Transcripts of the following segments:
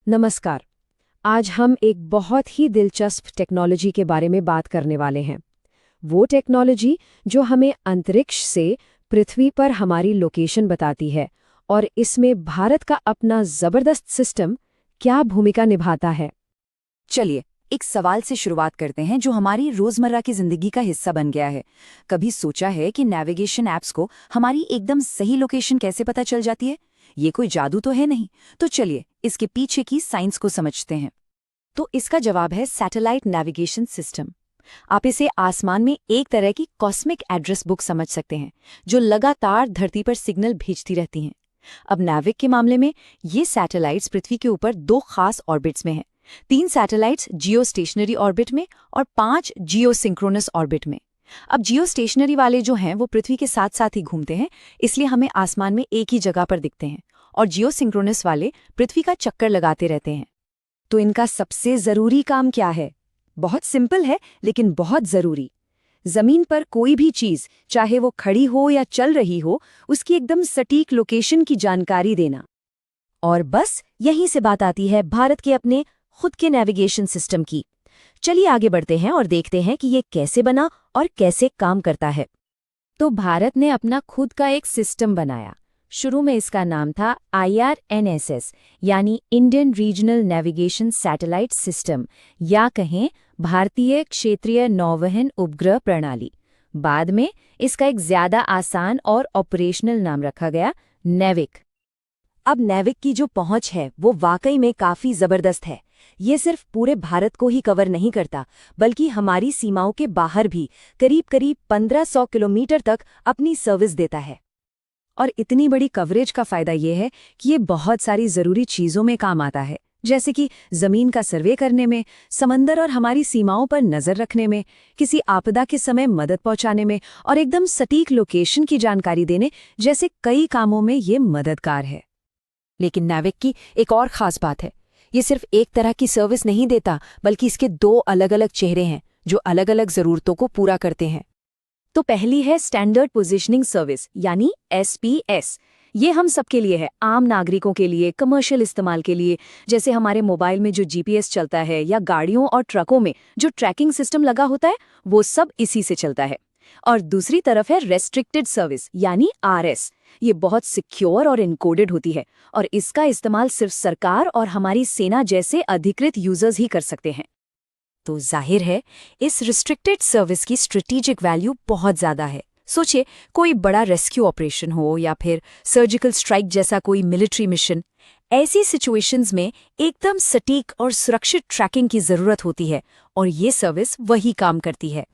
नमस्कार। आज हम एक बहुत ही दिलचस्प टेक्नोलॉजी के बारे में बात करने वाले हैं। वो टेक्नोलॉजी जो हमें अंतरिक्ष से पृथ्वी पर हमारी लोकेशन बताती है, और इसमें भारत का अपना जबरदस्त सिस्टम क्या भूमिका निभाता है। चलिए एक सवाल से शुरुआत करते हैं जो हमारी रोजमर्रा की जिंदगी का हिस्सा बन गया है। कभी सोचा है कि नेविगेशन ऐप्स को हमारी एकदम सही लोकेशन कैसे पता चल जाती है? ये कोई जादू तो है नहीं। तो चलिए इसके पीछे की साइंस को समझते हैं। तो इसका जवाब है सैटेलाइट नेविगेशन सिस्टम। आप इसे आसमान में एक तरह की कॉस्मिक एड्रेस बुक समझ सकते हैं जो लगातार धरती पर सिग्नल भेजती रहती हैं। अब नाविक के मामले में ये सैटेलाइट्स पृथ्वी के ऊपर 2 खास ऑर्बिट्स में हैं। 3 सैटेलाइट्स जियो स्टेशनरी ऑर्बिट में और 5 जियो सिंक्रोनस ऑर्बिट में। अब जियो स्टेशनरी वाले जो हैं वो पृथ्वी के साथ साथ ही घूमते हैं, इसलिए हमें आसमान में एक ही जगह पर दिखते हैं, और जियो सिंक्रोनस वाले पृथ्वी का चक्कर लगाते रहते हैं। तो इनका सबसे ज़रूरी काम क्या है? बहुत सिंपल है, लेकिन बहुत ज़रूरी। ज़मीन पर कोई भी चीज़, चाहे वो खड़ी हो या चल रही हो, उसकी एकदम सटीक लोकेशन की जानकारी देना। और बस यहीं से बात आती है भारत के अपने खुद के नेविगेशन सिस्टम की। चलिए आगे बढ़ते हैं और देखते हैं कि ये कैसे बना और कैसे काम करता है। तो भारत ने अपना खुद का एक सिस्टम बनाया। शुरू में इसका नाम था IRNSS, यानी Indian regional navigation satellite system, या कहें भारतीय क्षेत्रीय नौवहन उपग्रह प्रणाली। बाद में इसका एक ज्यादा आसान और ऑपरेशनल नाम रखा गया, नेविक। अब नेविक की जो पहुंच है वो वाकई में काफी जबरदस्त है। ये सिर्फ पूरे भारत को ही कवर नहीं करता, बल्कि हमारी सीमाओं के बाहर भी करीब 1500 किलोमीटर तक अपनी सर्विस देता है। और इतनी बड़ी कवरेज का फायदा ये है कि ये बहुत सारी ज़रूरी चीज़ों में काम आता है, जैसे कि ज़मीन का सर्वे करने में, समंदर और हमारी सीमाओं पर नज़र रखने में, किसी आपदा के समय मदद पहुंचाने में, और एकदम सटीक लोकेशन की जानकारी देने जैसे कई कामों में ये मददगार है। लेकिन नेविक की एक और ख़ास बात है, ये सिर्फ एक तरह की सर्विस नहीं देता, बल्कि इसके 2 अलग-अलग चेहरे हैं जो अलग-अलग ज़रूरतों को पूरा करते हैं। तो पहली है स्टैंडर्ड पोजीशनिंग सर्विस, यानी SPS। ये हम सबके लिए है, आम नागरिकों के लिए, कमर्शियल इस्तेमाल के लिए, जैसे हमारे मोबाइल में जो GPS चलता है या गाड़ियों और ट्रकों में जो ट्रैकिंग सिस्टम लगा होता है, वो सब इसी से चलता है। और दूसरी तरफ है रेस्ट्रिक्टेड सर्विस, यानी RS। ये बहुत सिक्योर और इनकोडेड होती है, और इसका इस्तेमाल सिर्फ सरकार और हमारी सेना जैसे अधिकृत यूजर्स ही कर सकते हैं। तो जाहिर है इस रिस्ट्रिक्टेड सर्विस की स्ट्रेटेजिक वैल्यू बहुत ज़्यादा है। सोचिए कोई बड़ा रेस्क्यू ऑपरेशन हो या फिर सर्जिकल स्ट्राइक जैसा कोई मिलिट्री मिशन, ऐसी सिचुएशंस में एकदम सटीक और सुरक्षित ट्रैकिंग की ज़रूरत होती है, और ये सर्विस वही काम करती है।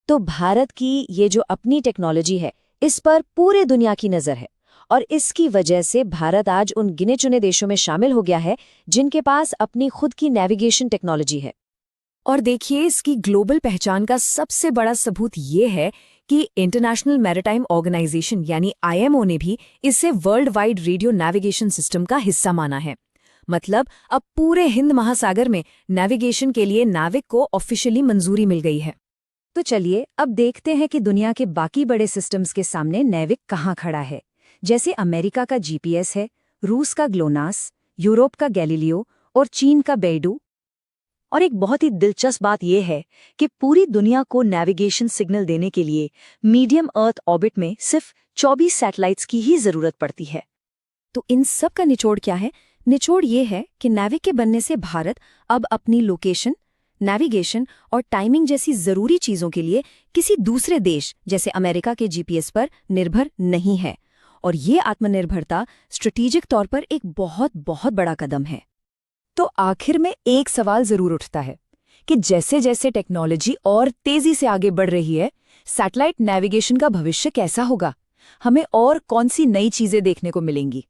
तो भारत की ये जो अपनी टेक्नोलॉजी है, इस पर पूरे दुनिया की नज़र है, और इसकी वजह से भारत आज उन गिने चुने देशों में शामिल हो गया है जिनके पास अपनी खुद की नेविगेशन टेक्नोलॉजी है। और देखिए इसकी ग्लोबल पहचान का सबसे बड़ा सबूत ये है कि इंटरनेशनल मैरिटाइम ऑर्गेनाइजेशन यानी IMO ने भी इसे world wide radio navigation system का हिस्सा माना है। मतलब अब पूरे हिंद महासागर में नेविगेशन के लिए नाविक को ऑफिशियली मंजूरी मिल गई है। तो चलिए अब देखते हैं कि दुनिया के बाकी बड़े सिस्टम्स के सामने नेविक कहाँ खड़ा है। जैसे अमेरिका का GPS है, रूस का ग्लोनास, यूरोप का गैलीलियो और चीन का बेइडू। और एक बहुत ही दिलचस्प बात यह है कि पूरी दुनिया को नेविगेशन सिग्नल देने के लिए मीडियम अर्थ ऑर्बिट में सिर्फ 24 सैटेलाइट्स की ही जरूरत पड़ती है। तो इन सब का निचोड़ क्या है? निचोड़ ये है कि नेविक के बनने से भारत अब अपनी लोकेशन, नेविगेशन और टाइमिंग जैसी जरूरी चीजों के लिए किसी दूसरे देश जैसे अमेरिका के GPS पर निर्भर नहीं है। और ये आत्मनिर्भरता स्ट्रेटेजिक तौर पर एक बहुत बहुत बड़ा कदम है। तो आखिर में एक सवाल जरूर उठता है कि जैसे जैसे टेक्नोलॉजी और तेजी से आगे बढ़ रही है, सैटेलाइट नेविगेशन का भविष्य कैसा होगा? हमें और कौन सी नई चीजें देखने को मिलेंगी?